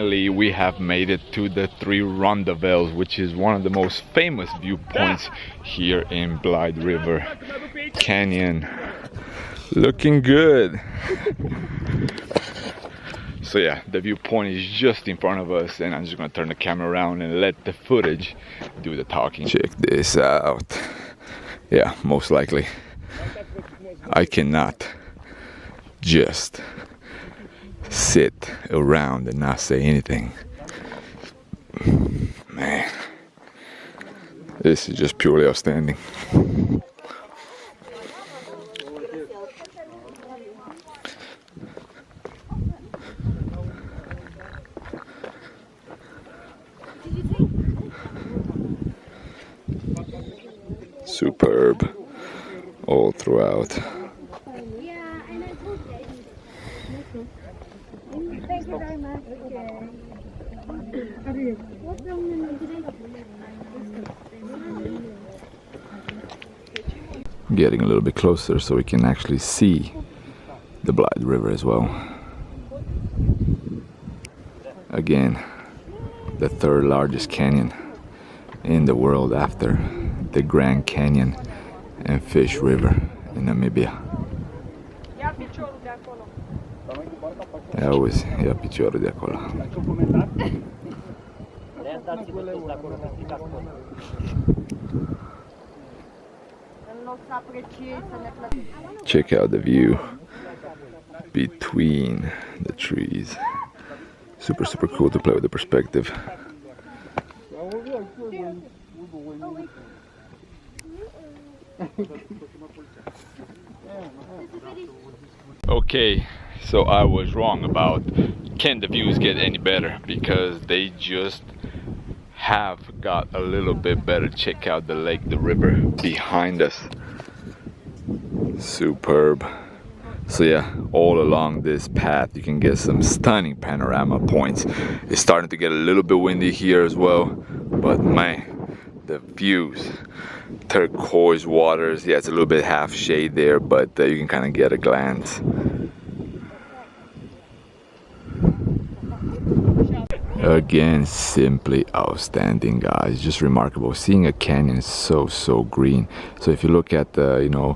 finally we have made it to the Ronda Vales, which is one of the most famous viewpoints here in Blyde River Canyon. Looking good. So yeah, the viewpoint is just in front of us, and I'm just gonna turn the camera around and let the footage do the talking. Check this out. Yeah, most likely I cannot just sit around and not say anything. Man, this is just purely outstanding. Superb all throughout. Thank you very much. Getting a little bit closer so we can actually see the Blyde River as well. Again, the third largest canyon in the world after the Grand Canyon and Fish River in Namibia. Picciolo di acolo. Check out the view between the trees. Super cool to play with the perspective. Okay, so I was wrong about can the views get any better, because they just have got a little bit better. Check out the lake, the river behind us. Superb. So yeah, all along this path you can get some stunning panorama points. It's starting to get a little bit windy here as well, but man, the views, turquoise waters. Yeah, it's a little bit half shade there, but you can kind of get a glance. Again, simply outstanding, guys. Just remarkable. Seeing a canyon is so green. So if you look at the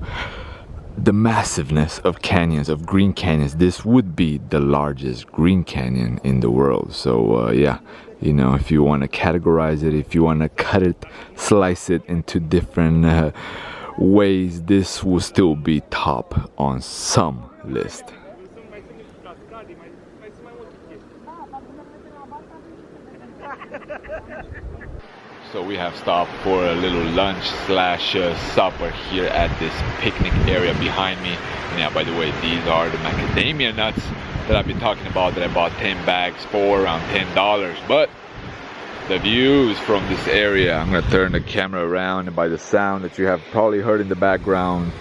the massiveness of canyons, of green canyons, this would be the largest green canyon in the world. So yeah, you know, if you want to categorize it, if you want to cut it, slice it into different ways, this will still be top on some list. So we have stopped for a little lunch slash supper here at this picnic area behind me. And yeah, by the way, these are the macadamia nuts that I've been talking about, that I bought 10 bags for around $10. But the views from this area, I'm gonna turn the camera around, and by the sound that you have probably heard in the background,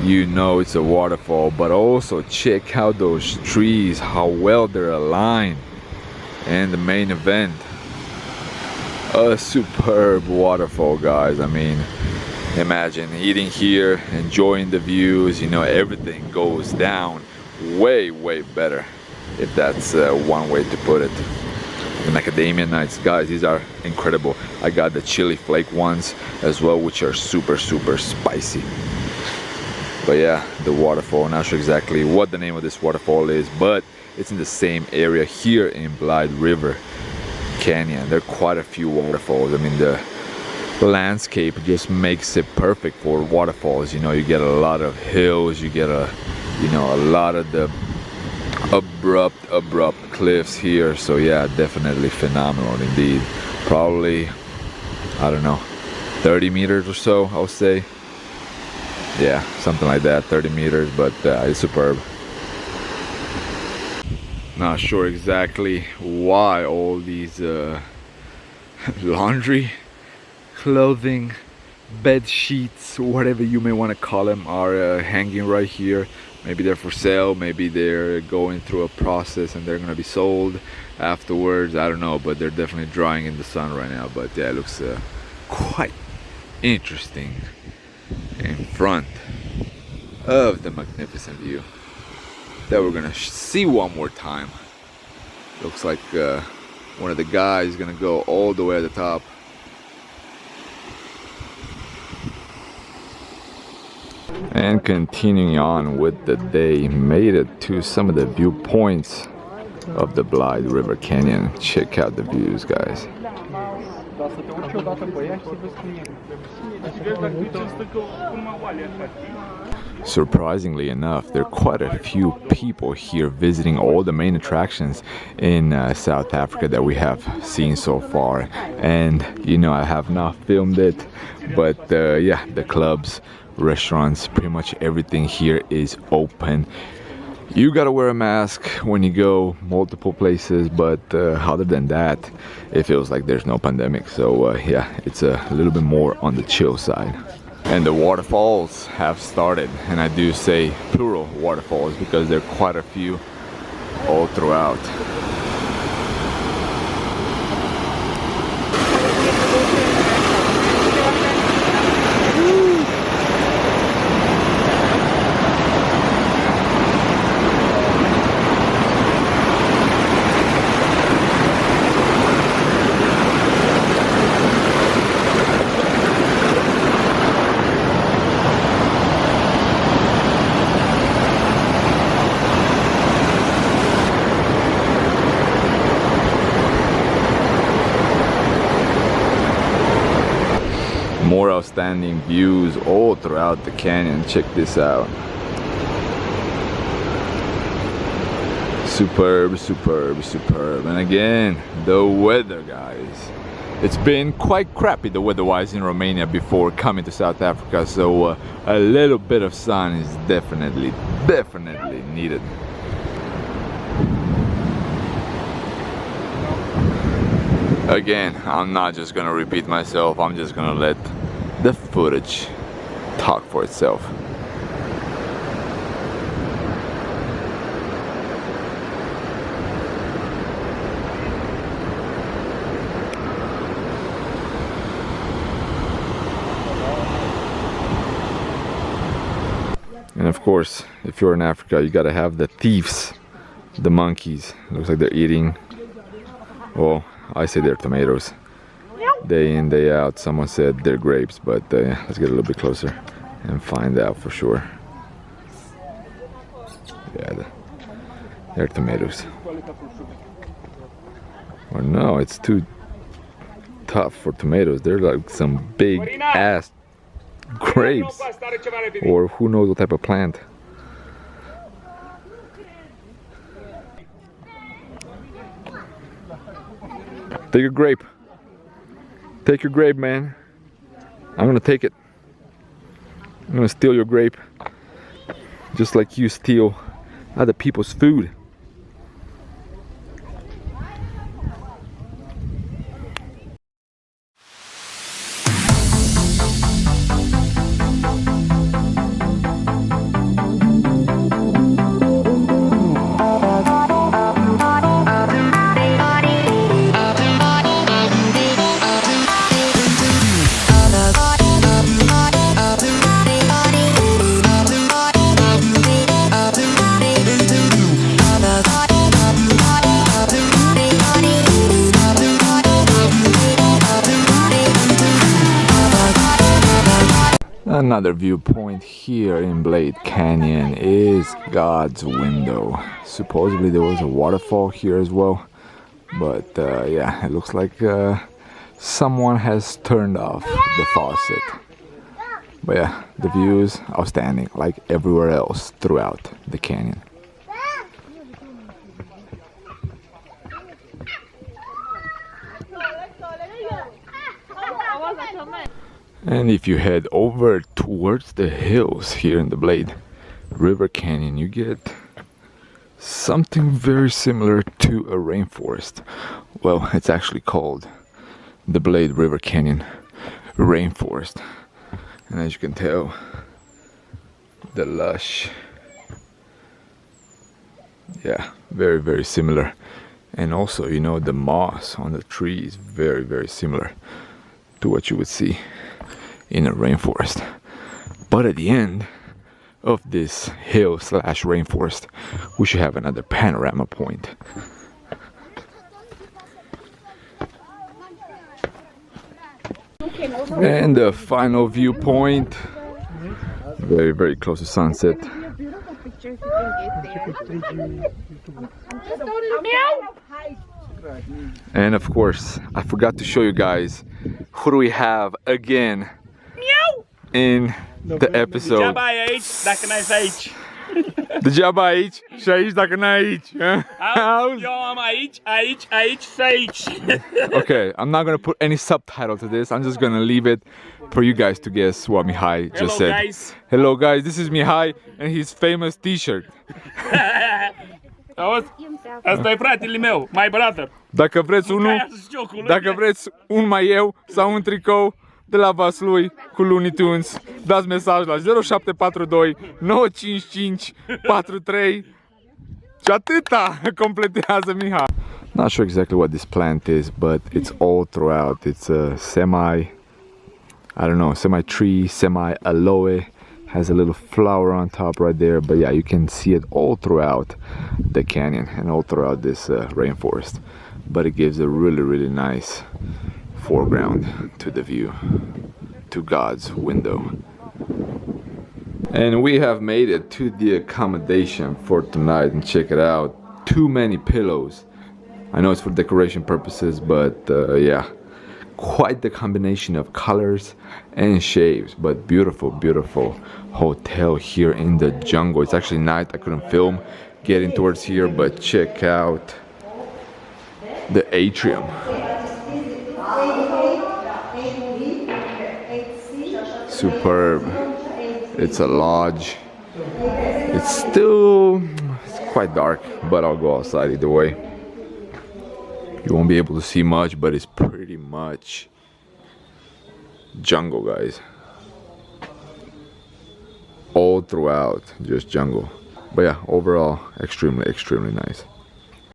you know it's a waterfall. But also check out those trees, how well they're aligned. And the main event, a superb waterfall, guys. I mean, imagine eating here, enjoying the views, you know, everything goes down way better, if that's one way to put it. The macadamia nuts, guys, these are incredible. I got the chili flake ones as well, which are super spicy. But yeah, the waterfall, not sure exactly what the name of this waterfall is, but it's in the same area here in Blyde River Canyon. There are quite a few waterfalls. I mean, the landscape just makes it perfect for waterfalls. You know, you get a lot of hills, you get a lot of the abrupt cliffs here. So yeah, definitely phenomenal indeed. Probably, I don't know, 30 meters or so, I would say. Yeah, something like that, 30 meters, but it's superb. Not sure exactly why all these laundry, clothing, bed sheets, whatever you may want to call them, are hanging right here. Maybe they're for sale, maybe they're going through a process and they're gonna be sold afterwards. I don't know, but they're definitely drying in the sun right now. But yeah, it looks quite interesting in front of the magnificent view that we're gonna see one more time. Looks like One of the guys is gonna go all the way at the top. And continuing on with the day, made it to some of the viewpoints of the Blyde River Canyon. Check out the views, guys. Surprisingly enough, there are quite a few people here visiting all the main attractions in South Africa that we have seen so far. And you know, I have not filmed it, but yeah, the clubs, restaurants, pretty much everything here is open. You gotta wear a mask when you go multiple places, but other than that, it feels like there's no pandemic. So yeah, it's a little bit more on the chill side. And the waterfalls have started, and I do say plural waterfalls because there are quite a few all throughout. More outstanding views all throughout the canyon. Check this out. Superb, superb, superb. And again, the weather, guys. It's been quite crappy, the weather-wise, in Romania before coming to South Africa. So a little bit of sun is definitely needed. Again, I'm not just gonna repeat myself. I'm just gonna let the footage talk for itself. And of course, if you're in Africa, you gotta have the thieves, the monkeys. Looks like they're eating, well, I say they're tomatoes. Day in, day out. Someone said they're grapes, but let's get a little bit closer and find out for sure. Yeah, they're tomatoes. Or no, it's too tough for tomatoes. They're like some big ass grapes, or who knows what type of plant. Take your grape. Take your grape, man. I'm gonna take it. I'm gonna steal your grape. Just like you steal other people's food. Another viewpoint here in Blyde Canyon is God's Window. Supposedly there was a waterfall here as well, but yeah, it looks like someone has turned off the faucet. But yeah, the views outstanding, like everywhere else throughout the canyon. And if you head over towards the hills here in the Blyde River Canyon, you get something very similar to a rainforest. Well, it's actually called the Blyde River Canyon Rainforest. And as you can tell, the lush, yeah, very, very similar. And also, you know, the moss on the tree is very, very similar to what you would see in a rainforest. But at the end of this hill slash rainforest, we should have another panorama point. And the final viewpoint, very, very close to sunset. Beautiful pictures you can get there. And of course, I forgot to show you guys, who do we have again in the episode? Degeaba aici și aici dacă n-ai aici. Eu am aici și aici. Okay, I'm not gonna put any subtitle to this. I'm just gonna leave it for you guys to guess what Mihai just said. Guys. Hello guys, this is Mihai and his famous t-shirt. Auzi? Asta e fratele meu, my brother. Dacă vreți unul, dacă vreți un maieu sau un tricou de la Vaslui cu Looney Tunes, dați mesaj la 0742 955 43 și atâta completează Mihai. Not sure exactly what this plant is, but it's all throughout. It's a semi-tree, semi-aloe. Has a little flower on top right there, but yeah, you can see it all throughout the canyon and all throughout this rainforest. But it gives a really, really nice foreground to the view, to God's window. And we have made it to the accommodation for tonight, and check it out. Too many pillows. I know it's for decoration purposes, but yeah, quite the combination of colors and shapes, but beautiful, beautiful hotel here in the jungle. It's actually night, I couldn't film getting towards here, but check out the atrium. Superb. It's a lodge. It's quite dark, but I'll go outside either way. You won't be able to see much, but it's pretty much jungle, guys. All throughout, just jungle. But yeah, overall, extremely, extremely nice.